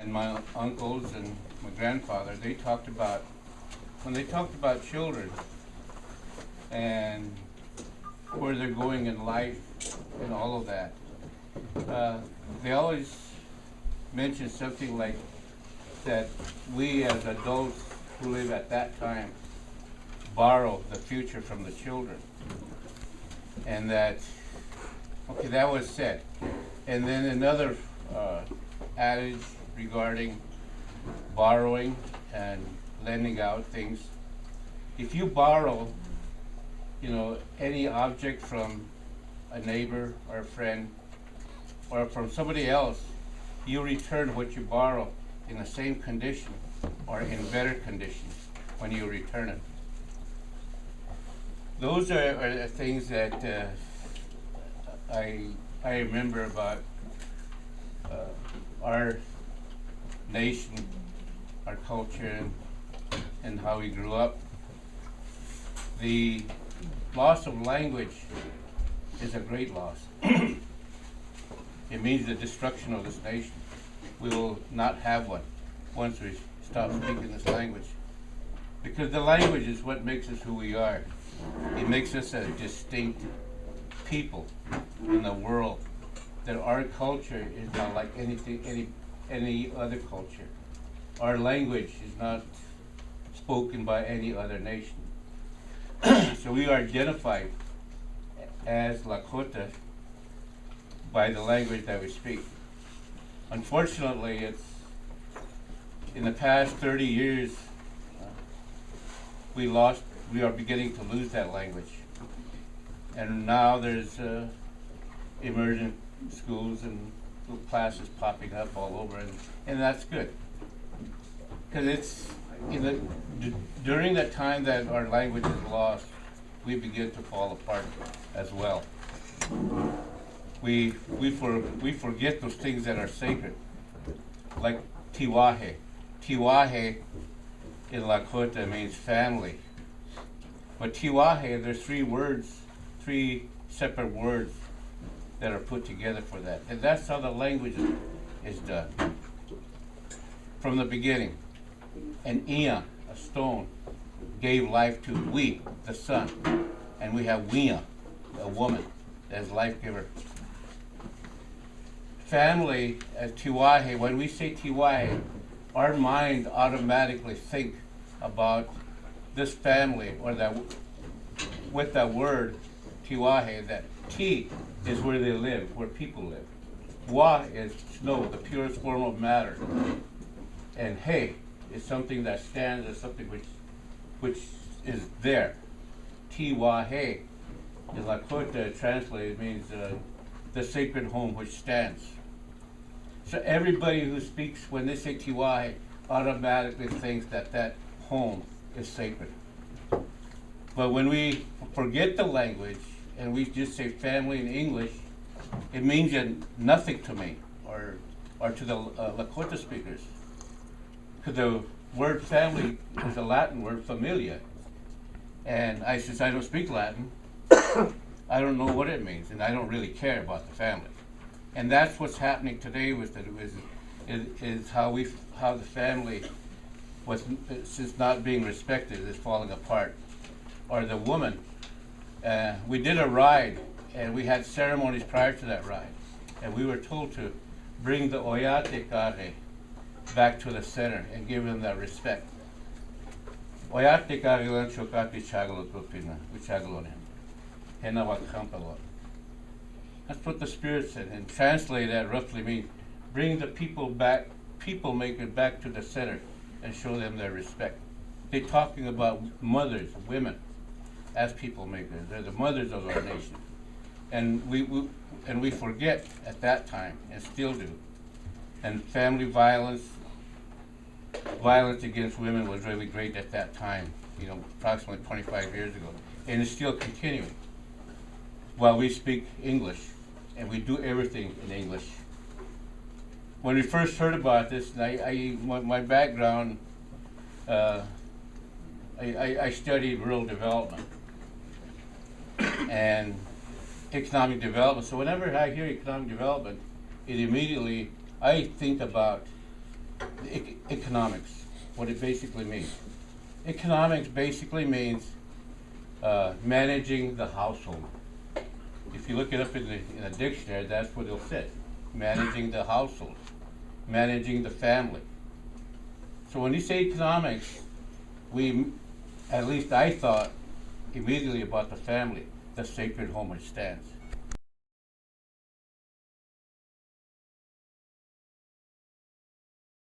and my uncles and my grandfather, they talked about, when they talked about children and where they're going in life and all of that, they always mentioned something like that we as adults who live at that time borrow the future from the children. And that, okay, that was said. And then another adage regarding borrowing and lending out things. If you borrow, any object from a neighbor or a friend or from somebody else, you return what you borrow in the same condition or in better condition when you return it. Those are things that I remember about our nation, our culture, and how we grew up. The loss of language is a great loss. It means the destruction of this nation. We will not have one once we stop speaking this language. Because the language is what makes us who we are. It makes us a distinct people in the world. That our culture is not like any other culture. Our language is not spoken by any other nation. So we are identified as Lakota by the language that we speak. Unfortunately, it's in the past 30 years, we are beginning to lose that language. And now there's emergent schools and little classes popping up all over, and that's good. Because it's, during that time that our language is lost, we begin to fall apart as well. We forget those things that are sacred, like Tiwahe. Tiwahe in Lakota means family. But Tiwahe, there's three separate words that are put together for that. And that's how the language is done. From the beginning, an Ia, a stone, gave life to we, the son. And we have Wia, a woman, as life giver. Family, as Tiwahe, when we say Tiwahe, our mind automatically think about this family, or that with that word, Tiwahe, that Ti is where they live, where people live. Wa is snow, the purest form of matter. And He is something that stands, as something which is there. Tiwahe in Lakota translated means the sacred home which stands. So everybody who speaks, when they say Tiwahe, automatically thinks that home is sacred. But when we forget the language and we just say family in English, it means nothing to me or to the Lakota speakers. Because the word family is a Latin word, familia. And since I don't speak Latin, I don't know what it means, and I don't really care about the family. And that's what's happening today with is how the family, since not being respected, is falling apart. Or the woman, we did a ride, and we had ceremonies prior to that ride, and we were told to bring the Oyate Kare back to the center and give them that respect. Oyate Kare lan chokati chagalo tupina, uchagalonim. That's what the Spirit said, and translate that roughly means bring the people maker back to the center and show them their respect. They're talking about mothers, women, as people makers. They're the mothers of our nation. And we forget at that time, and still do. And family violence against women was really great at that time, approximately 25 years ago. And it's still continuing. While we speak English, and we do everything in English. When we first heard about this, and my background, I studied rural development and economic development. So whenever I hear economic development, I think about economics, what it basically means. Economics basically means managing the household. If you look it up in a dictionary, that's what it'll say. Managing the household, managing the family. So when you say economics, at least I thought immediately about the family, the sacred home it stands.